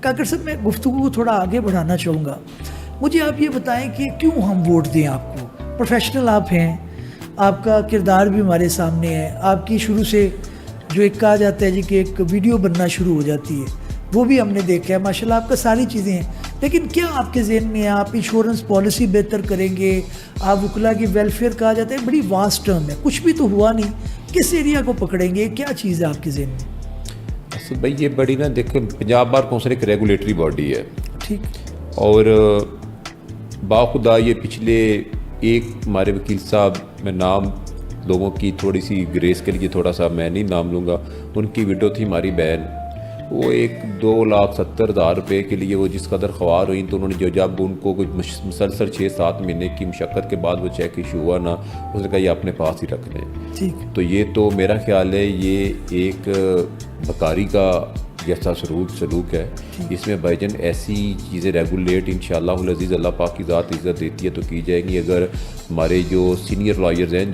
کاکڑ صاحب میں گفتگو کو تھوڑا آگے بڑھانا چاہوں گا. مجھے آپ یہ بتائیں کہ کیوں ہم ووٹ دیں آپ کو؟ پروفیشنل آپ ہیں, آپ کا کردار بھی ہمارے سامنے ہے, آپ کی شروع سے جو ایک کہا جاتا ہے جی کہ ایک ویڈیو بننا شروع ہو جاتی ہے, وہ بھی ہم نے دیکھا ہے, ماشاءاللہ آپ کا ساری چیزیں ہیں. لیکن کیا آپ کے ذہن میں آپ انشورنس پالیسی بہتر کریں گے, آپ وکلا کی ویلفیئر کہا جاتا ہے, بڑی واسٹ ٹرم ہے, کچھ بھی تو ہوا نہیں, کس ایریا کو پکڑیں گے, کیا چیز ہے آپ کے ذہن میں؟ اصل بھائی یہ بڑی نا دیکھیں, پنجاب بار کونسل ایک ریگولیٹری باڈی ہے, ٹھیک, اور باخدا یہ پچھلے ایک ہمارے وکیل صاحب, میں نام لوگوں کی تھوڑی سی گریس کے لیے تھوڑا سا میں نہیں نام لوں گا, ان کی وڈو تھی ہماری بہن, وہ 2,70,000 روپے کے لیے وہ جس قدر خوار ہوئیں, تو انہوں نے جو جب ان کو کچھ مسلسل 6-7 مہینے کی مشقت کے بعد وہ چیک ایشو ہوا نا, اس نے کہا یہ اپنے پاس ہی رکھ لیں. تو یہ تو میرا خیال ہے یہ ایک بکاری کا جیسا سلوک ہے. اس میں بھائی جان ایسی چیزیں ریگولیٹ انشاءاللہ العزیز اللہ پاک کی ذات عزت دیتی ہے تو کی جائیں گی. اگر ہمارے جو سینئر لائرز ہیں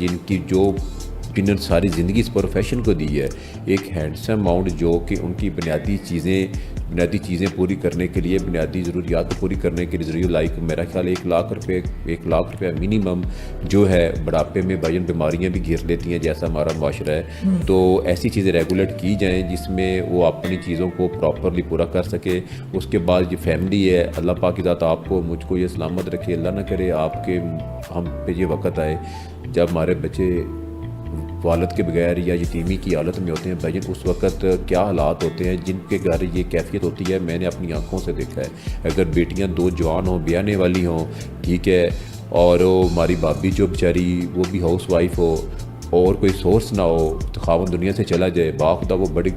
جنہوں نے ساری زندگی اس پروفیشن کو دی ہے, ایک ہینڈسم اماؤنٹ جو کہ ان کی بنیادی چیزیں پوری کرنے کے لیے, بنیادی ضروریات کو پوری کرنے کے لیے ضروری, لائک میرا خیال 1 لاکھ روپے منیمم جو ہے بڑھاپے میں بھائی بیماریاں بھی گھیر لیتی ہیں جیسا ہمارا معاشرہ ہے. تو ایسی چیزیں ریگولیٹ کی جائیں جس میں وہ اپنی چیزوں کو پراپرلی پورا کر سکے. اس کے بعد جو فیملی ہے, اللہ پاک کی ذات آپ کو مجھ کو یہ سلامت رکھے, اللہ نہ کرے ہم پہ یہ وقت آئے جب ہمارے بچے والد کے بغیر یا یتیمی کی حالت میں ہوتے ہیں. بھائی اس وقت کیا حالات ہوتے ہیں جن کے گھر یہ کیفیت ہوتی ہے, میں نے اپنی آنکھوں سے دیکھا ہے. اگر بیٹیاں 2 جوان ہوں, بیانے والی ہوں, ٹھیک ہے, اور وہ ہماری بھابھی جو بیچاری وہ بھی ہاؤس وائف ہو اور کوئی سورس نہ ہو, تو خاوند دنیا سے چلا جائے, باخدا وہ بڑی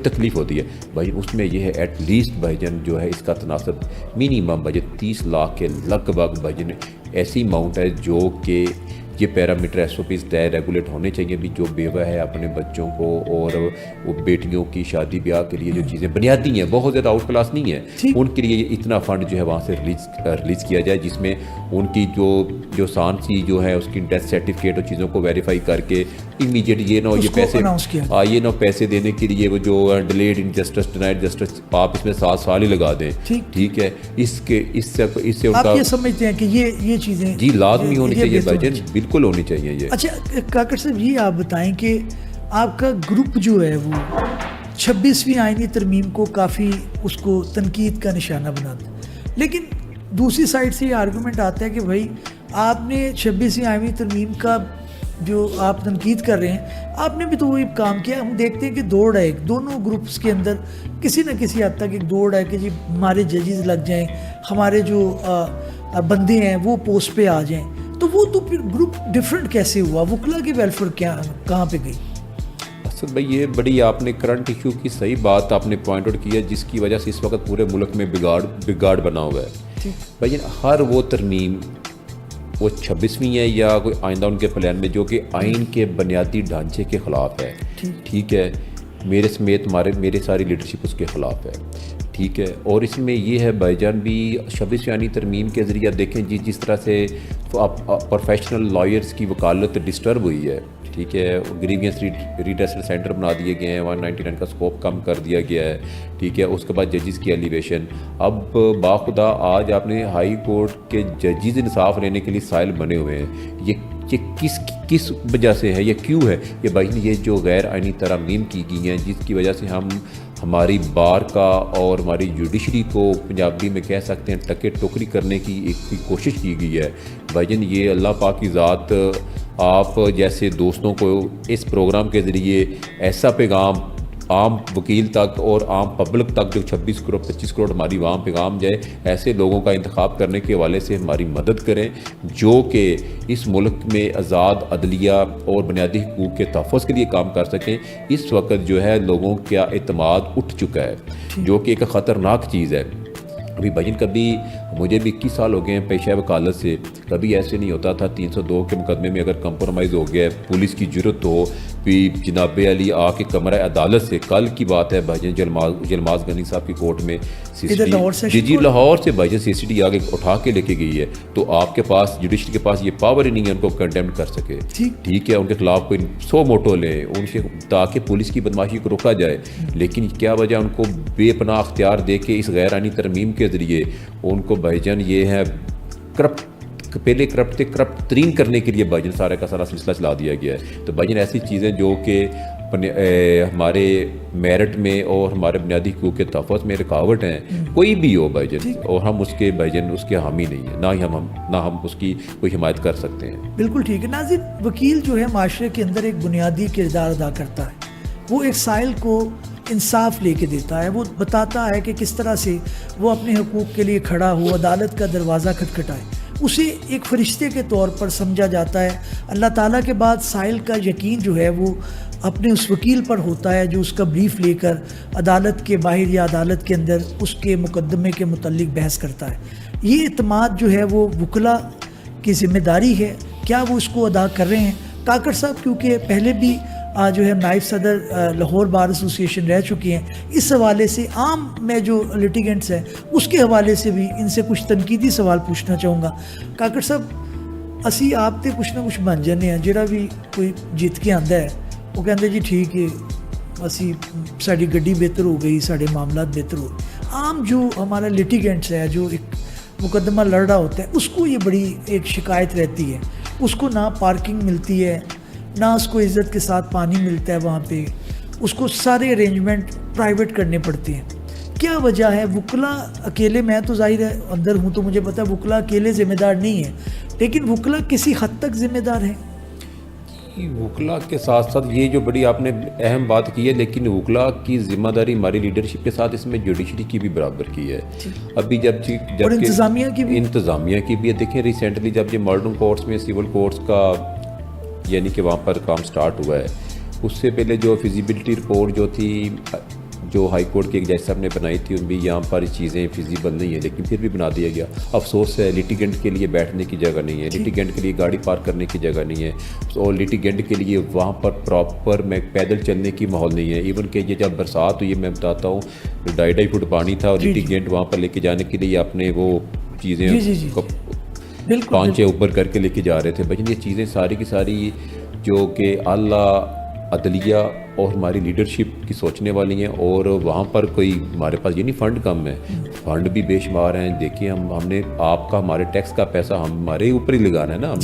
تکلیف ہوتی ہے. بھائی اس میں یہ ہے ایٹ لیسٹ بھائی جان جو ہے اس کا تناسب منیمم بجٹ 30 لاکھ کے لگ بھگ بھائی جان ایسی اماؤنٹ ہے جو کہ یہ پیرامیٹر SOPs طے ریگولیٹ ہونے چاہیے بھی. جو بیوہ ہے اپنے بچوں کو اور وہ بیٹیوں کی شادی بیاہ کے لیے جو چیزیں بنیادی ہیں, بہت زیادہ آؤٹ کلاس نہیں ہے, ان کے لیے اتنا فنڈ جو ہے وہاں سے ریلیز کیا جائے جس میں ان کی جو سانسی جو ہے اس کی ڈیتھ سرٹیفکیٹ اور چیزوں کو ویریفائی کر کے امیڈیٹ یہ نہ ہو یہ پیسے دینے کے لیے وہ جو ڈیلیڈ انجسٹس ڈینائڈ جسٹس آپ اس میں 7 سال ہی لگا دیں. ٹھیک ہے, اس سے آپ یہ سمجھتے ہیں کہ یہ چیزیں جی لازمی ہونی چاہیے بھائی جان, بالکل ہونی چاہیے یہ. اچھا کاکڑ صاحب یہ آپ بتائیں کہ آپ کا گروپ جو ہے وہ 26ویں آئینی ترمیم کو کافی اس کو تنقید کا نشانہ بناتا ہے, لیکن دوسری سائڈ سے یہ آرگومنٹ آتا ہے کہ بھائی آپ نے 26ویں آئینی ترمیم کا جو آپ تنقید کر رہے ہیں, آپ نے بھی تو وہی کام کیا. ہم دیکھتے ہیں کہ دوڑ ہے ایک دونوں گروپس کے اندر, کسی نہ کسی حد تک ایک دوڑ ہے کہ جی ہمارے ججز لگ جائیں, ہمارے جو بندے ہیں وہ پوسٹ پہ آ جائیں. تو وہ تو پھر گروپ ڈیفرنٹ کیسے ہوا, وکلا کی ویلفیئر کہاں پہ گئی؟ اصل بھائی یہ بڑی آپ نے کرنٹ ایشو کی صحیح بات آپ نے پوائنٹ آؤٹ کی ہے جس کی وجہ سے اس وقت پورے ملک میں بگاڑ بنا ہوا ہے. بھائی ہر وہ ترمیم وہ 26ویں ہے یا کوئی آئندہ ان کے پلان میں جو کہ آئین کے بنیادی ڈھانچے کے خلاف ہے, ٹھیک ہے, میرے سمیت میرے ساری لیڈرشپ اس کے خلاف ہے, ٹھیک ہے. اور اس میں یہ ہے بھائی جان بھی 26ویں آئینی ترمیم کے ذریعہ دیکھیں جس طرح سے پروفیشنل لائرز کی وکالت ڈسٹرب ہوئی ہے, ٹھیک ہے, گریوینس ریڈریسل سینٹر بنا دیے گئے ہیں, 199 کا سکوپ کم کر دیا گیا ہے, ٹھیک ہے. اس کے بعد ججز کی ایلیویشن, اب باخدا آج آپ نے ہائی کورٹ کے ججز انصاف لینے کے لیے سائل بنے ہوئے ہیں. یہ کس وجہ سے ہے, یہ کیوں ہے؟ یہ بھائی یہ جو غیر آئینی ترامیم کی گئی ہیں جس کی وجہ سے ہماری بار کا اور ہماری جوڈیشری کو پنجابی میں کہہ سکتے ہیں ٹکے ٹوکری کرنے کی ایک کوشش کی گئی ہے. بھائی جان یہ اللہ پاک کی ذات آپ جیسے دوستوں کو اس پروگرام کے ذریعے ایسا پیغام عام وکیل تک اور عام پبلک تک جو 26 کروڑ 25 کروڑ ہماری عوام پیغام جائے, ایسے لوگوں کا انتخاب کرنے کے حوالے سے ہماری مدد کریں جو کہ اس ملک میں آزاد عدلیہ اور بنیادی حقوق کے تحفظ کے لیے کام کر سکیں. اس وقت جو ہے لوگوں کا اعتماد اٹھ چکا ہے جو کہ ایک خطرناک چیز ہے. ابھی بھائی کبھی مجھے بھی 21 سال ہو گئے ہیں پیشہ وکالت سے, کبھی ایسے نہیں ہوتا تھا 302 کے مقدمے میں اگر کمپرومائز ہو گیا پولیس کی ضرورت ہو بھی جناب علی آ کے کمرہ عدالت سے، کل کی بات ہے بھائی جان جلماز غنی صاحب کی کورٹ میں جی لاہور سے بھائی جان CCD آگے اٹھا کے لے کے گئی ہے، تو آپ کے پاس جوڈیشری کے پاس یہ پاور ہی نہیں ہے ان کو کنڈیم کر سکے، ٹھیک ہے، ان کے خلاف کوئی 100 موٹو لیں ان کے تاکہ پولیس کی بدماشی کو روکا جائے، لیکن کیا وجہ ان کو بے پناہ اختیار دے کے اس غیر آئینی ترمیم کے ذریعے ان کو بھائی جان یہ ہے پہلے کرپٹ ترین کرنے کے لیے بھائی جان سارا کا سارا سلسلہ چلا دیا گیا ہے۔ تو بھائی جان ایسی چیزیں جو کہ ہمارے میرٹ میں اور ہمارے بنیادی حقوق کے تحفظ میں رکاوٹ ہیں، کوئی بھی ہو بھائی جان، اور ہم اس کے بھائی جان اس کے حامی نہیں ہیں، نہ ہم اس کی کوئی حمایت کر سکتے ہیں۔ بالکل ٹھیک ہے ناظرین، وکیل جو ہے معاشرے کے اندر ایک بنیادی کردار ادا کرتا ہے، وہ ایک سائل کو انصاف لے کے دیتا ہے، وہ بتاتا ہے کہ کس طرح سے وہ اپنے حقوق کے لیے کھڑا ہو، عدالت کا دروازہ کھٹکھٹائے، اسے ایک فرشتے کے طور پر سمجھا جاتا ہے۔ اللہ تعالیٰ کے بعد سائل کا یقین جو ہے وہ اپنے اس وکیل پر ہوتا ہے جو اس کا بریف لے کر عدالت کے باہر یا عدالت کے اندر اس کے مقدمے کے متعلق بحث کرتا ہے۔ یہ اعتماد جو ہے وہ وکلا کی ذمہ داری ہے، کیا وہ اس کو ادا کر رہے ہیں؟ کاکڑ صاحب کیونکہ پہلے بھی جو ہے نائب صدر لاہور بار ایسوسیشن رہ چکی ہیں، اس حوالے سے عام میں جو لیٹیگنٹس ہیں اس کے حوالے سے بھی ان سے کچھ تنقیدی سوال پوچھنا چاہوں گا۔ کاکڑ صاحب اسی آپ تے کچھ نہ کچھ بن جانے ہیں، جڑا بھی کوئی جیت کے آندا ہے وہ کہتے جی ٹھیک ہے اسی ساری گڈی بہتر ہو گئی، سارے معاملات بہتر ہو گئے۔ عام جو ہمارا لیٹیگنٹس ہے جو ایک مقدمہ لڑ رہا ہوتا ہے اس کو یہ بڑی ایک شکایت رہتی ہے، اس کو نہ پارکنگ ملتی ہے، نہ اس کو عزت کے ساتھ پانی ملتا ہے، وہاں پہ اس کو سارے ارینجمنٹ پرائیویٹ کرنے پڑتے ہیں۔ کیا وجہ ہے؟ وکلا اکیلے، میں تو ظاہر ہے اندر ہوں تو مجھے پتہ ہے وکلا اکیلے ذمہ دار نہیں ہے، لیکن وکلا کسی حد تک ذمہ دار ہے۔ وکلا کے ساتھ ساتھ یہ جو بڑی آپ نے اہم بات کی ہے، لیکن وکلا کی ذمہ داری ہماری لیڈرشپ کے ساتھ اس میں جوڈیشری کی بھی برابر کی ہے۔ ابھی جب انتظامیہ کی بھی ہے، دیکھیں ریسنٹلی جب یہ ماڈرن کورٹس میں سول کورٹس کا یعنی کہ وہاں پر کام سٹارٹ ہوا ہے، اس سے پہلے جو فیزیبلٹی رپورٹ جو تھی جو ہائی کورٹ کے ایک جج صاحب نے بنائی تھی، ان بھی یہاں پر چیزیں فیزیبل نہیں ہیں، لیکن پھر بھی بنا دیا گیا۔ افسوس ہے لیٹیگنٹ کے لیے بیٹھنے کی جگہ نہیں ہے، لیٹیگنٹ کے لیے گاڑی پارک کرنے کی جگہ نہیں ہے، اور لیٹیگنٹ کے لیے وہاں پر پراپر میں پیدل چلنے کی ماحول نہیں ہے۔ ایون کہ یہ جب برسات ہوئی ہے، میں بتاتا ہوں 2.5 فٹ پانی تھا اور لیٹیگنٹ وہاں پر لے کے جانے کے لیے اپنے وہ چیزیں پانچے اوپر کر کے لے کے جا رہے تھے۔ بھائی یہ چیزیں ساری کی ساری جو کہ اعلیٰ عدلیہ اور ہماری لیڈرشپ کی سوچنے والی ہیں، اور وہاں پر کوئی ہمارے پاس یہ نہیں فنڈ کم ہے، فنڈ بھی بے شمار ہیں۔ دیکھیے ہم نے آپ کا ہمارے ٹیکس کا پیسہ ہمارے اوپر ہی لگانا ہے نا،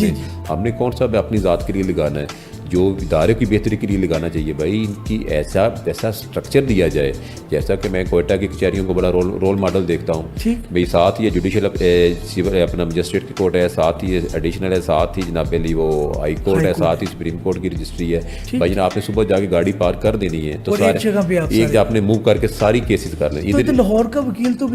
ہم نے کون سا اپنی ذات کے لیے لگانا ہے، جو ادارے کی بہتری کے لیے لگانا چاہیے۔ بھائی ان کی ایسا اسٹرکچر دیا جائے، جیسا کہ میں کوئٹہ کی کچہریوں کو بڑا رول ماڈل دیکھتا ہوں۔ بھائی ساتھ ہی جوڈیشل اپنا مجسٹریٹ کی کورٹ ہے، ساتھ ہی ایڈیشنل ہے، ساتھ ہی جناب علی وہ ہائی کورٹ ہے، ساتھ ہی سپریم کورٹ کی رجسٹری ہے۔ بھائی آپ نے صبح جا کے گاڑی پارک کر دینی ہے تو سارے ایک آپ نے موو کر کے ساری کیسز کر لیں۔ لاہور کا وکیل تو